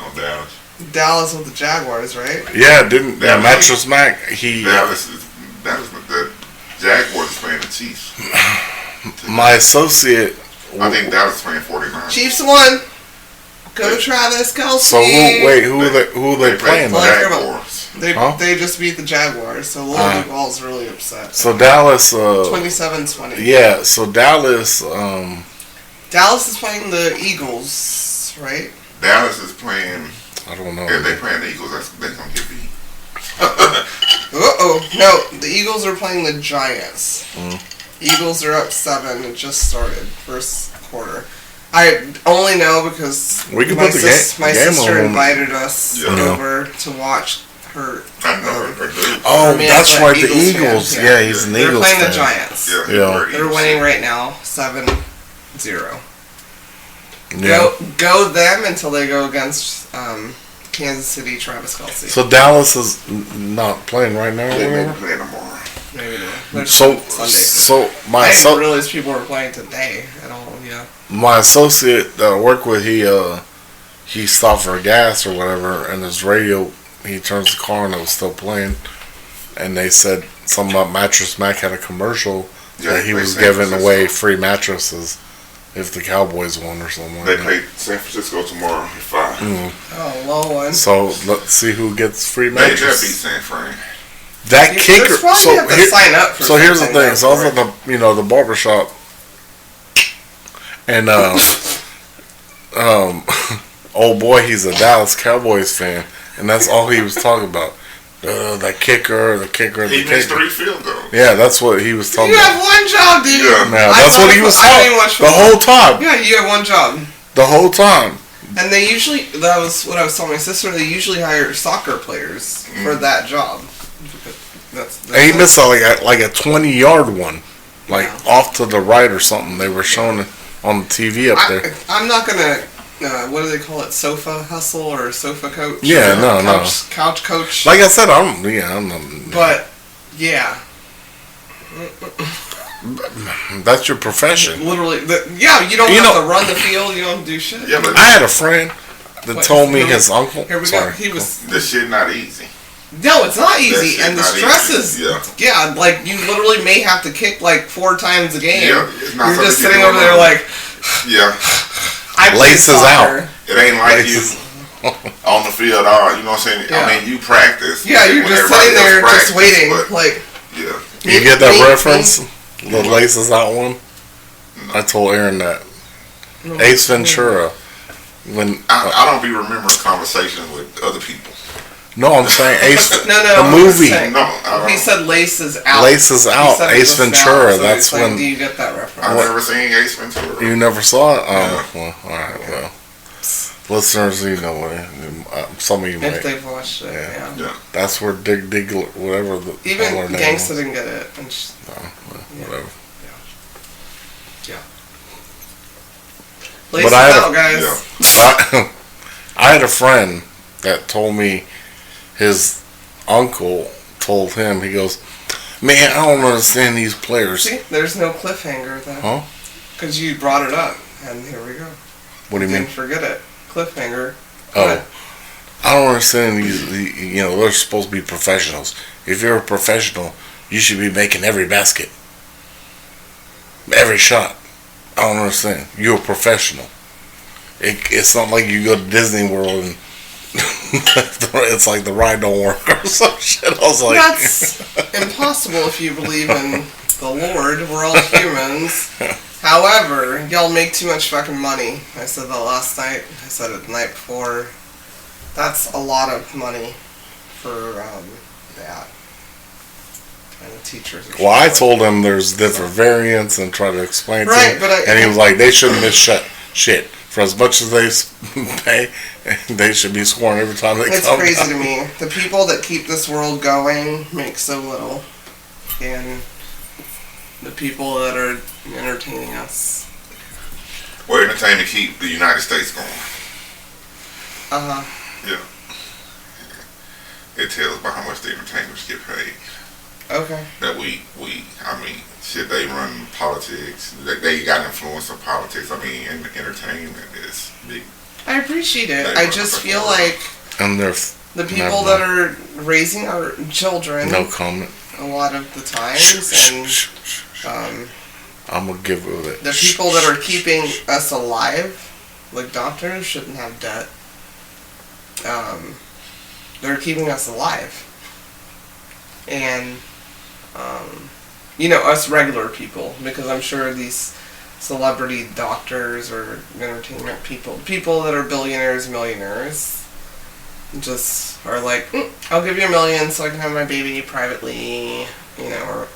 on Dallas. Dallas with the Jaguars, right? yeah, didn't Yeah, Mattress Mac? He Dallas is the Jaguars is playing the Chiefs. my associate. I think Dallas is playing 49. Chiefs won. Go Travis Kelce. So who they playing? the Well, though? I care about- Jaguars. They just beat the Jaguars, so Lil Ball's really upset. So Dallas. 27-20. Yeah. So Dallas. Dallas is playing the Eagles, right? Dallas is playing. I don't know. If they playing the Eagles, they're gonna get beat. Uh-oh. No, the Eagles are playing the Giants. Eagles are up 7. It just started. First quarter. I only know because We can my, put the my game sister on. invited us Yeah. over to watch her. I know her dude. Oh, I mean, that's it's right. like The Eagles Eagles. fans, Yeah, he's an They're Eagles playing fan. the Giants. Yeah, Yeah. They're winning right now, 7-0. Yeah. Go them until they go against Kansas City, Travis Kelce. So Dallas is not playing right now. They may or be playing tomorrow. Maybe not. They're So Sunday. I my didn't realize people were playing today at all. Yeah. my associate that I work with, he stopped for gas or whatever, and his radio, he turns the car and it was still playing, and they said something about Mattress Mac had a commercial Yeah, that he they was San giving Francisco. away free mattresses if the Cowboys won or something. They like play San Francisco tomorrow at 5. Oh, low one. that. So let's see who gets free They just beat mattresses. San Fran. That kicker. There's probably So have to here- sign up for So here's the something thing. like So I was that. at the barber shop, and old boy, he's a Dallas Cowboys fan, and that's all he was talking about. The kicker. He missed 3 field goals. Yeah, that's what he was talking You about. have one job, dude. Yeah. Now, I that's saw what he the- was I didn't talking watch the football. whole time. Yeah, you have one job. The whole time. And they usually, that was what I was telling my sister, they usually hire soccer players for that job. That's And he missed like a 20-yard one, like off to the right or something. They were showing it on the TV up there. I'm not going to what do they call it? Sofa hustle or sofa coach? Yeah, Couch coach. Like I said, I'm. But yeah, that's your profession. literally. You don't have to run the field. You don't do shit. Yeah, but I had a friend that told me his uncle. Here we go. He was. this shit not easy. No, it's not easy, and the stress is. Yeah. Like you literally may have to kick like 4 times a game. Yeah, it's not You're just something sitting you over do there alone. like. Yeah. I play Laces soccer. out. It ain't like Laces. you on the field, or you know what I'm saying? Yeah. I mean, you practice. Yeah, you're when just everybody sitting there, else just practice, waiting. but, Like yeah. You get that me- reference? The laces out one? I told Aaron that. Ace Ventura. When I don't be remembering conversations with other people. No, I'm saying Ace. No, the I'm movie. saying- No, I don't. He said laces out. Laces He out. said it Ace was Ventura. out, so That's it's like, when do you get that reference? I've never seen Ace Ventura. you never saw it. Yeah. Well, all right. Well, listeners, you know what? Some of you If might. they've watched it, Yeah. yeah. Yeah. That's where Dig, whatever the Even her name Gangsta was. didn't get it. And Whatever. laces I had out, guys. Yeah. I had a friend that told me his uncle told him, he goes, man, I don't understand these players. See, there's no cliffhanger though. Huh? Because you brought it up, and here we go. What do you mean? Didn't forget it. Cliffhanger. Oh, I don't understand these, they're supposed to be professionals. If you're a professional, you should be making every basket. Every shot. I don't understand. You're a professional. It's not like you go to Disney World and it's like the ride don't work or some shit. I was like, That's impossible if you believe in the Lord. We're all humans. However, y'all make too much fucking money. I said that last night. I said it the night before. That's a lot of money for that kind of teachers. well, I told him there's different variants and try to explain to him. And he was like, they shouldn't miss shit. For as much as they pay, they should be scoring every time they It's come crazy out. to me. The people that keep this world going make so little. And the people that are entertaining us. We're entertained to keep the United States going. Uh-huh. Yeah. It tells by how much the entertainers get paid. Okay. That shit, they run politics. They got influence of politics. And entertainment is big. I appreciate it. I just feel like And they're the people that are raising our children no comment. a lot of the times, and I'm gonna give it the people that are keeping us alive, like doctors, shouldn't have debt. They're keeping us alive, and us regular people, because I'm sure these celebrity doctors or entertainment people that are billionaires, millionaires, just are like, I'll give you $1 million so I can have my baby privately, or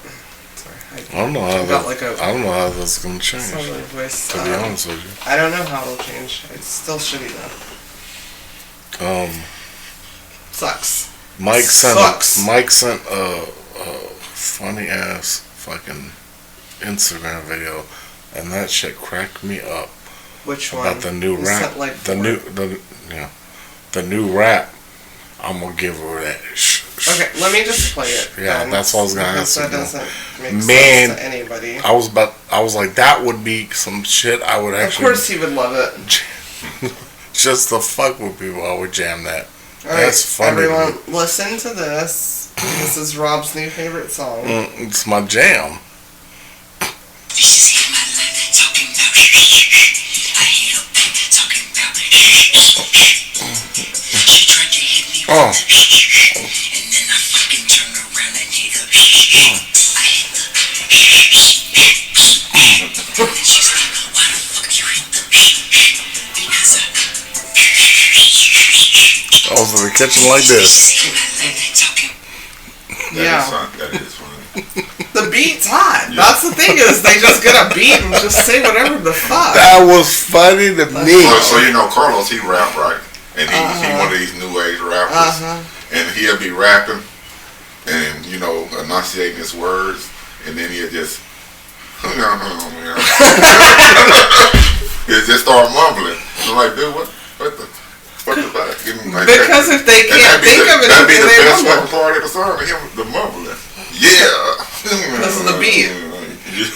sorry, I don't know how I don't know how that's gonna change. Sorry, voice. To be honest with you, I don't know how it'll change. It's still shitty though. Sucks. Sucks. Mike sent a funny ass fucking Instagram video, and that shit cracked me up. Which one? About the new You rap. sent, like, The new rap. I'm gonna give her that. Okay, let me just play it. Yeah, then, that's what I was gonna because ask that you. doesn't make Man, sense to anybody. I was like, that would be some shit I would Of actually. course he would love it. Just to fuck with people, I would jam that. Alright, That's funny. everyone, listen to this. This is Rob's new favorite song. It's my jam. Oh. I was in the kitchen like this. That is funny. The beat's hot. Yeah. That's the thing is they just get a beat and just say whatever the fuck. That was funny to me. So Carlos, he rap, right? And he one of these new age rappers. And he'll be rapping and, enunciating his words. And then he'll just, he'll just start mumbling. like, dude, what the fuck? Because if they can't think of it, that'd be the they best mumble. fucking part of the song. The mumbling. Yeah. This is the beat.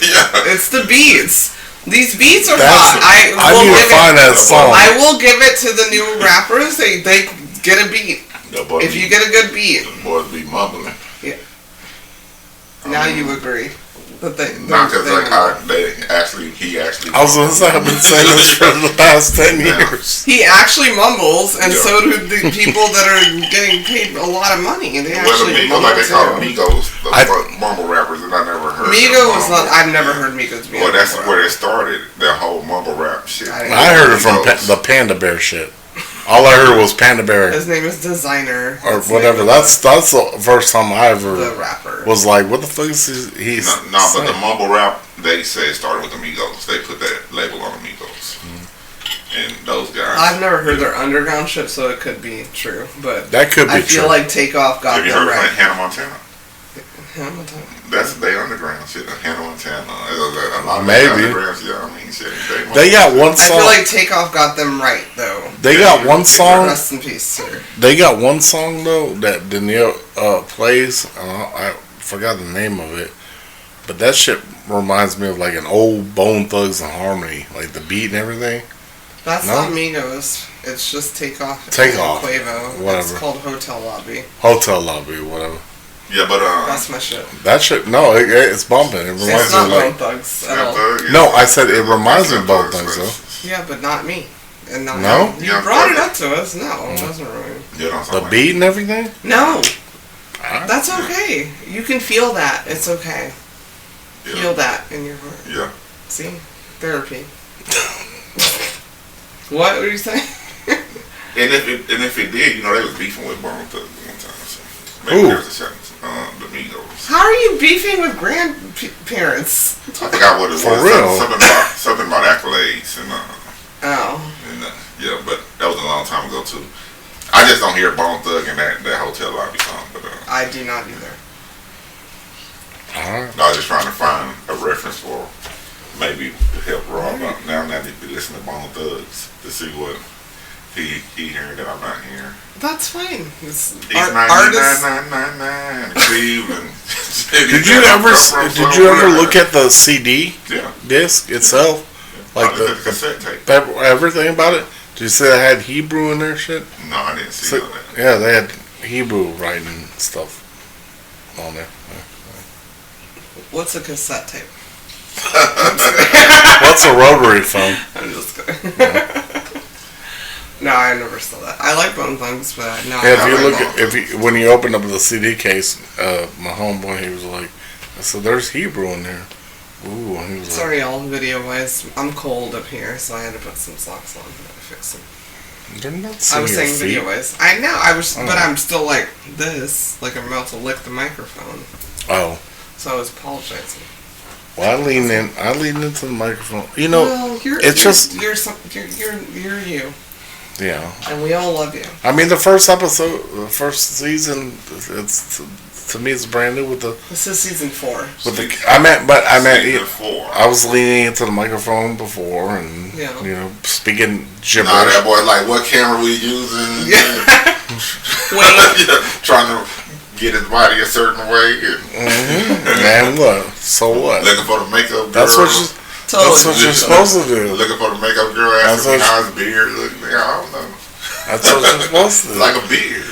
Yeah. It's the beats. These beats are That's- hot. I need to find that song. I will give it to the new rappers. They get a beat. If you get a good beat. The boys be mumbling. Yeah. Now you agree. But Not because he actually. I was gonna say I've been saying this for the past 10 years. He actually mumbles, and so do the people that are getting paid a lot of money. They actually mumble like they call too. Migos, the mumble rappers, and I never heard. Migos was not. I've never heard Migos. Well, that's where it started. That whole mumble rap shit. I heard it from the Panda Bear shit. All I heard was Panda Bear. His name is Designer. Or whatever. That's the first time I ever the rapper was like, what the fuck is he No, but the mumble rap, they say it started with the Migos. They put that label on the Migos. And those guys. I've never heard their underground shit, so it could be true. But That could be I feel true. like Takeoff got Have you them heard of right. like Hannah Montana? Hannah Montana. That's they underground shit. Hannah Montana. A lot of Maybe. underground shit. I mean, shit. They got one I song. feel like Takeoff got them right though. They got one song. Rest in peace, sir. They got one song though that Danielle plays. I forgot the name of it, but that shit reminds me of like an old Bone Thugs and Harmony, like the beat and everything. That's No? not Migos. It's just Takeoff. Takeoff. Quavo. Whatever. It's called Hotel Lobby. Hotel Lobby, whatever. Yeah, but That's my shit. That shit, no, it's bumping. It reminds It's me not of Bone like. Thugs at all. No, I said it reminds me of Bone Thugs though. Yeah, but not me. And not No? You brought it up to us. No, it wasn't really. The beat and everything. No, Alright. that's okay. You can feel that. It's okay. Yeah. Feel that in your heart. Yeah. See? Therapy. What were you saying? And if it did, you know, they was beefing with Bone Thugs one time. So maybe Who? there's a chance. The Migos. How are you beefing with grandparents? I forgot what it was. For real? Something about accolades and Oh. yeah, but that was a long time ago too. I just don't hear Bone Thug in that Hotel Lobby song, but I do not either. Alright. I was just trying to find a reference for maybe to help Rob out. Now that he be listening to Bone Thugs to see what he hearing that I'm not hearing. That's fine. It's He's artists. 9999 Cleveland. Did you ever look at the CD Yeah. disc itself? Like the cassette tape? everything about it? Did you say they had Hebrew in their shit? No, I didn't see So, all that. yeah, they had Hebrew writing and stuff on there. What's a cassette tape? What's a rotary phone? I'm just kidding. No, I never saw that. I like Bone Thugs, but no. Yeah, if I you don't look like at when you open up the CD case, my homeboy, he was like, I said, "There's Hebrew in there." Ooh, and he was like, Sorry, all video wise. I'm cold up here, so I had to put some socks on to fix them. "They're not I seeing was your saying feet." video wise. I know, I was, Oh. but I'm still like this, like I'm about to lick the microphone. Oh, So I was apologizing. well, I leaned into the microphone. You know, well, you're you, yeah. and we all love you. I mean, the first episode, the first season, it's to me it's brand new with the This is season 4. I meant Season 4. I was leaning into the microphone before and Yeah. you know speaking gibberish. Nah, that boy, like, what camera we using? Yeah. Wait. Yeah, trying to get his body a certain way. And And what? So what? looking for the makeup girl. That's what you. That's what you're supposed to do. Looking for the makeup girl, That's asking me what how his beard look. I don't know. That's what you're supposed to It's do. like a beard.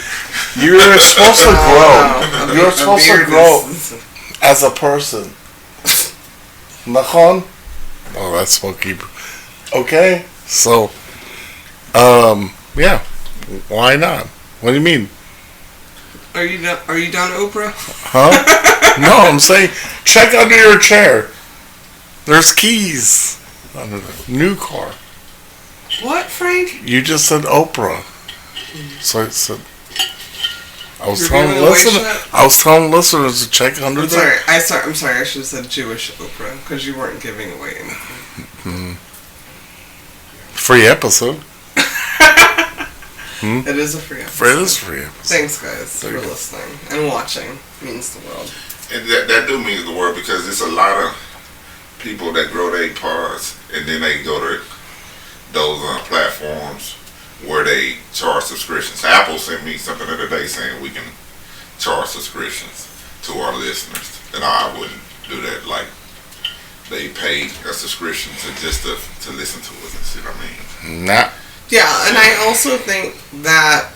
You're supposed to grow. You're A supposed to beard grow is- as a person. Nachon? Oh, that's funky. Okay, so, yeah. Why not? What do you mean? Are you done, Oprah? Huh? No, I'm saying check under your chair. There's keys under the new car. What, Frank? You just said Oprah. So I said I was You're telling giving away listeners. shit? I was telling listeners to check under I'm there. sorry. I'm sorry. I should have said Jewish Oprah because you weren't giving away anything. Free episode. It is a free episode. It is free episode. Thanks, guys, There for you go. listening and watching. Means the world. And that do mean the word because there's a lot of people that grow their pods and then they go to those platforms where they charge subscriptions. Apple sent me something the other day saying we can charge subscriptions to our listeners, and I wouldn't do that. Like, they pay a subscription to just to listen to us and shit. I mean, Nah. Yeah, and I also think that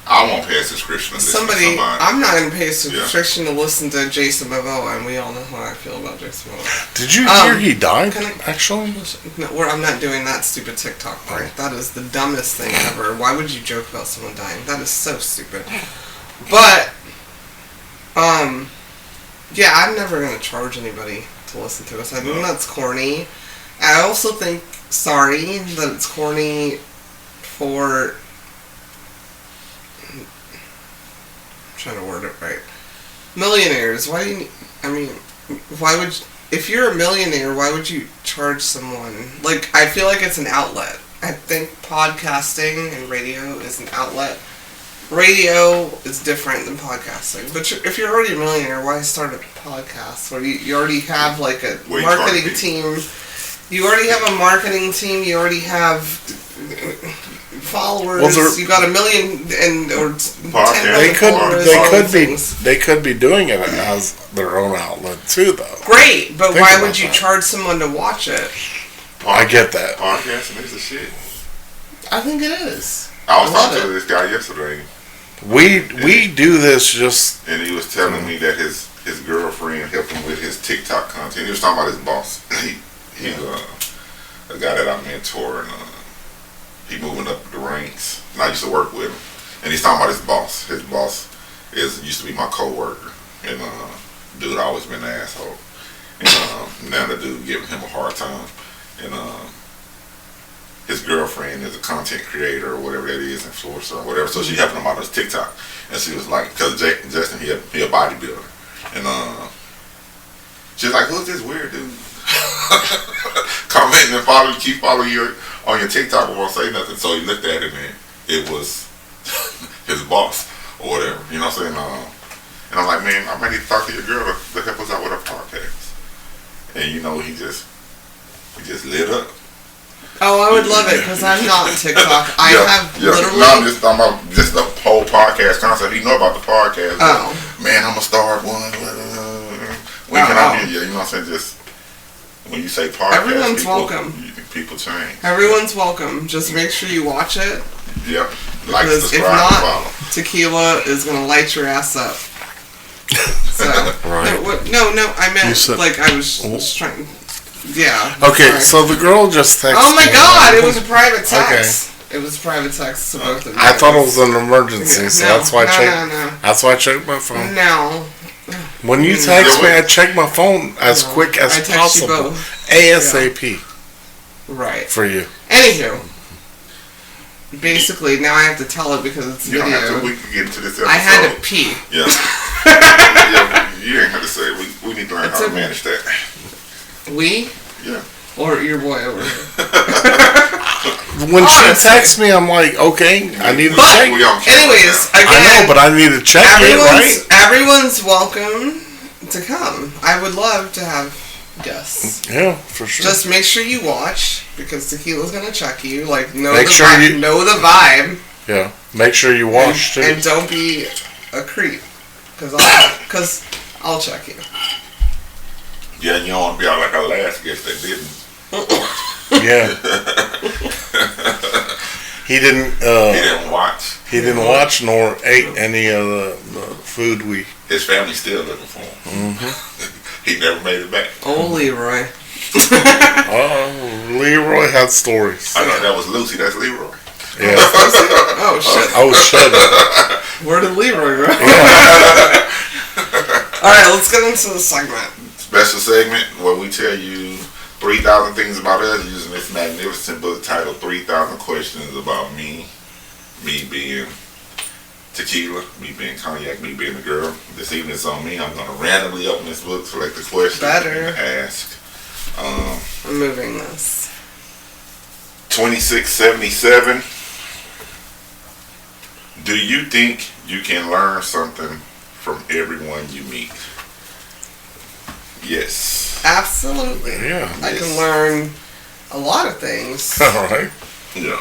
I won't pay a subscription to listen to somebody. I'm not going to pay a subscription to listen to Jason Momoa, and we all know how I feel about Jason Momoa. Did you hear he died, actually? No, I'm not doing that stupid TikTok prank. That is the dumbest thing ever. Why would you joke about someone dying? That is so stupid. But, yeah, I'm never going to charge anybody to listen to us. I think that's corny. I also think, sorry, that it's corny for... trying to word it right. Millionaires, why do you... I mean, why would... If you're a millionaire, why would you charge someone? Like, I feel like it's an outlet. I think podcasting and radio is an outlet. Radio is different than podcasting. But if you're already a millionaire, why start a podcast where you already have, like, a marketing team? You already have a marketing team. You already have... followers. Well, you got 1 million or 10 million followers. They could be doing it as their own outlet too, though. Great, but why would you charge someone to watch it? I get that. Podcasting is the shit. I think it is. I was talking to this guy yesterday. We do this just, and he was telling me that his girlfriend helped him with his TikTok content. He was talking about his boss. He's a guy that I mentor, and he moving up the ranks, and I used to work with him. And he's talking about his boss. His boss used to be my coworker, and dude always been an asshole. And now the dude giving him a hard time. And his girlfriend is a content creator or whatever that is, influencer or whatever. So she helping him out on his TikTok, and she was like, because Justin he a bodybuilder, and she's like, who's this weird dude? Commenting and keep following you on your TikTok but won't say nothing. So he looked at it and it was his boss or whatever. You know what I'm saying? And I'm like, man, I might need to talk to your girl to help us out with our podcast. And you know, he just lit up. Oh, I would love it because I'm not on TikTok. I have literally. No, I'm just talking about just the whole podcast concept. You know about the podcast. Oh. Man, I'm gonna start one. When can I be? You know what I'm saying? Just when you say podcast, everyone's welcome. People change. Everyone's welcome. Just make sure you watch it. Yep. Like, because subscribe, if not, follow. Tequila is gonna light your ass up. So right. No, I meant like I was trying. Yeah. Okay, so the girl just texted. Oh my God! It was a private text. Okay. It was a private text to both of you. I thought it was an emergency, so that's why I checked. No. That's why I checked my phone. No. When you text me, I check my phone as quick as possible. ASAP. Yeah. Right. For you. Anywho. Basically, now I have to tell it because it's video. We can get into this episode. I had to pee. Yeah. Yeah, you ain't have to say it. We need to learn how to manage that. We? Yeah. Or your boy over here. When she texts me, I'm like, okay, I need to check. Anyways, again, I know, but I need to check it, right? Everyone's welcome to come. I would love to have guests. Yeah, for sure. Just make sure you watch because Tequila's gonna check you. Like, know the vibe. Yeah, make sure you watch too. And don't be a creep, because I'll check you. Yeah, you don't want to be out like our last guest that didn't. Yeah. He didn't watch. He didn't watch nor ate any of the food we... His family's still looking for him. Mm-hmm. He never made it back. Oh, Leroy. Leroy had stories. I thought that was Lucy. That's Leroy. Yeah. Oh, shit. Oh, shit. Where did Leroy go? Yeah. Alright, let's get into the segment. Special segment where we tell you 3,000 things about us using this magnificent book titled 3,000 Questions About Me. Me being Tequila, me being Cognac, me being the girl. This evening it's on me. I'm going to randomly open this book, select the question, and ask. I'm moving this. 2677. Do you think you can learn something from everyone you meet? Yes. Absolutely. Yeah. I can learn a lot of things. All right. Yeah.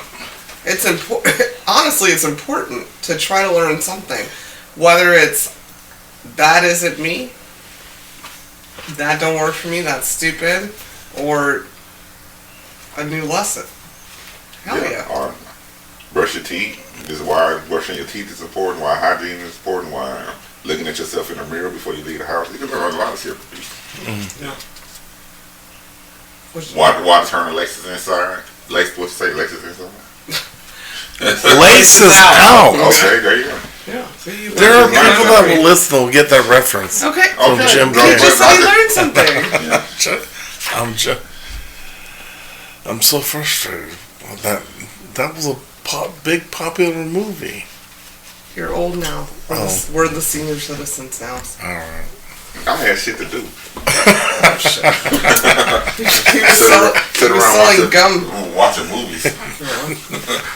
It's important. Honestly, it's important to try to learn something, whether it's that isn't me, that don't work for me, that's stupid, or a new lesson. Hell yeah. Or brush your teeth. This is why brushing your teeth is important. Why hygiene is important. Why looking at yourself in the mirror before you leave the house. You can learn a lot of shit from people. Yeah. Why turn the laces inside? What's you say? Laces inside. Laces out. Okay, there you go. Yeah. See, There are people that will listen will get that reference. Okay. From Jim You Carrey. just said you learned something. I'm so frustrated. That was a big popular movie. You're old now. We're the senior citizens now. All right. I had shit to do. He was selling gum. Watching movies.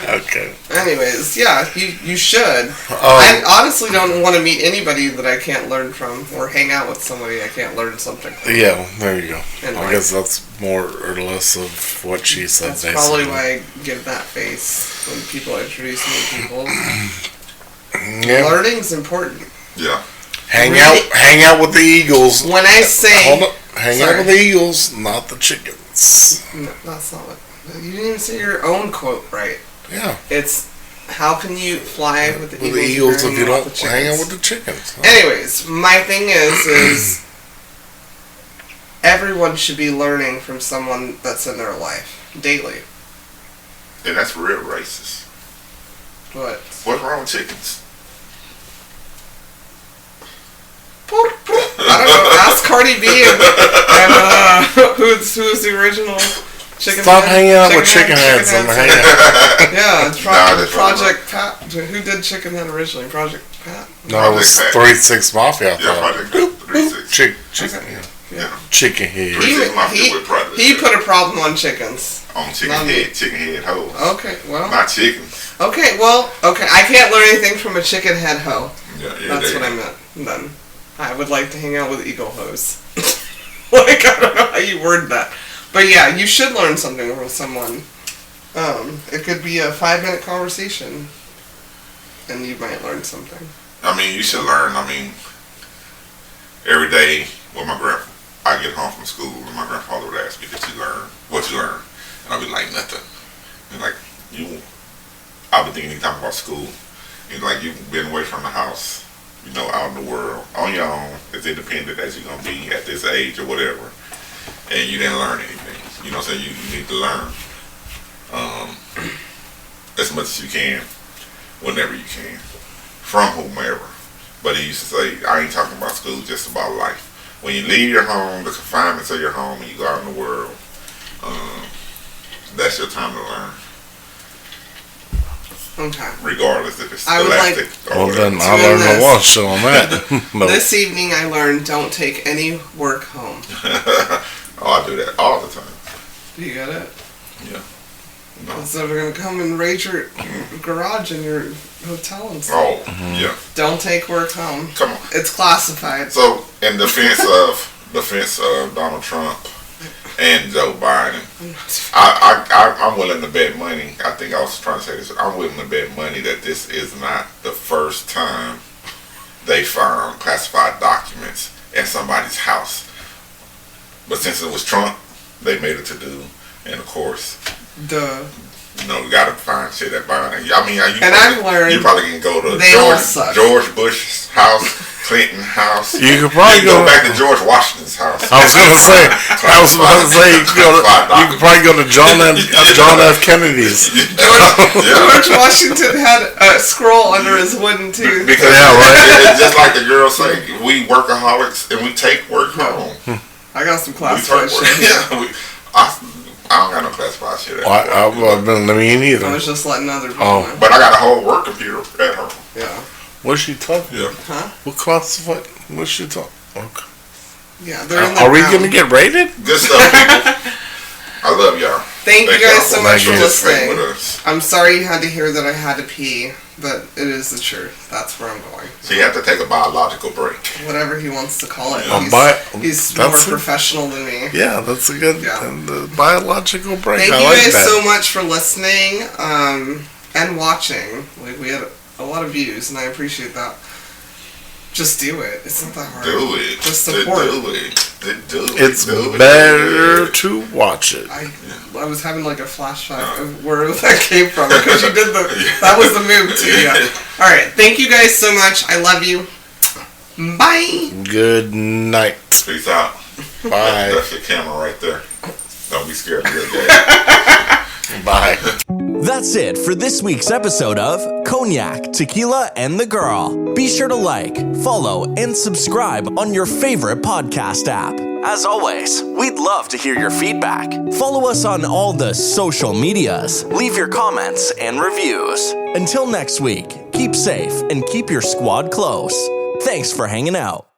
Okay. Anyways, yeah, you should. I honestly don't want to meet anybody that I can't learn from, or hang out with somebody I can't learn something from. Yeah, there you go. And I guess that's more or less of what she said. That's basically. probably why I give that face when people introduce me to people. Yeah. Learning's important. Yeah. Hang out with the Eagles. When I say... Hold up. Hang out with the Eagles, not the chickens. No, that's not what... You didn't even say your own quote right. Yeah. It's, how can you fly with the Eagles if if you don't the hang out chickens? with the chickens? Huh? Anyways, my thing is everyone should be learning from someone that's in their life daily. And that's real racist. But What's wrong with chickens? I don't know. Ask Cardi B and who's the original chicken. Stop head? hanging out with chicken heads. I'm hanging out. Yeah, that's Project Pat. Who did Chicken Head originally? Project Pat. No, it was 3-6 Mafia. I Yeah, thought. Project 36. Chicken. Okay. Yeah. Yeah. Chicken head. 36 Mafia with Project. He put a problem on chickens. On Not me. chicken head hoes. Okay, well. Not chickens. Okay, well, okay. I can't learn anything from a chicken head hoe. Yeah, That's what I meant. Then I would like to hang out with eagle hoes. Like, I don't know how you word that. But yeah, you should learn something from someone. It could be a 5-minute conversation, and you might learn something. I mean, you should learn. I mean, every day with my grandpa, I get home from school, and my grandfather would ask me, "Did you learn? What you learn?" And I'd be like, "Nothing." And like, I've been thinking anytime about school. And like, you've been away from the house, you know, out in the world, on your own, as independent as you're going to be at this age or whatever, and you didn't learn anything. You know what I'm saying? You need to learn as much as you can, whenever you can, from whomever. But he used to say, I ain't talking about school, just about life. When you leave your home, the confinements of your home, and you go out in the world, that's your time to learn. Okay. Regardless if it's I would elastic or Well, then whatever. I learned a lot still on that. But This evening I learned don't take any work home. Oh, I do that all the time. You get it? Yeah. No. So they're going to come and raid your garage in your hotel and stuff. Oh, yeah. Don't take work home. Come on. It's classified. So, in defense of Donald Trump and Joe Biden, I'm willing to bet money. I think I was trying to say this. I'm willing to bet money that this is not the first time they found classified documents at somebody's house. But since it was Trump, they made it to do, and of course, Duh. you know, we gotta find shit at Biden. I mean, I've learned you probably can go to they all suck. George Bush's house, Clinton house. you could probably You can go back to George Washington's house. I was about to say you could probably go to John F. Kennedy's. George Washington had a scroll under his wooden tooth. Because Yeah, right. it's just like the girls say, we workaholics and we take work home. I got some We classified take work. shit. Yeah, I don't got no classified shit at Well, home. me I neither. was just letting other people Oh. know. But I got a whole work computer at home. Yeah. What's she talking? Yeah. Huh? What classified? What's she talking? Okay. Yeah, they're in the Are we ground. gonna get raided? Good stuff, people. I love y'all. Thank you y'all guys so much for participating listening. with us. I'm sorry you had to hear that I had to pee. but it is the truth. That's where I'm going. So you have to take a biological break. Whatever he wants to call it. He's more professional than me. Yeah, that's a good biological break. Thank you guys so much for listening and watching. We had a lot of views, and I appreciate that. Just do it. It's not that hard. Do it. Just support. It's better to watch it. I was having like a flashback of where that came from because you did that was the move too. Yeah. All right. Thank you guys so much. I love you. Bye. Good night. Peace out. Bye. That's your camera right there. Don't be scared of your dad. Bye. That's it for this week's episode of Cognac, Tequila, and the Girl. Be sure to like, follow, and subscribe on your favorite podcast app. As always, we'd love to hear your feedback. Follow us on all the social medias. Leave your comments and reviews. Until next week, keep safe and keep your squad close. Thanks for hanging out.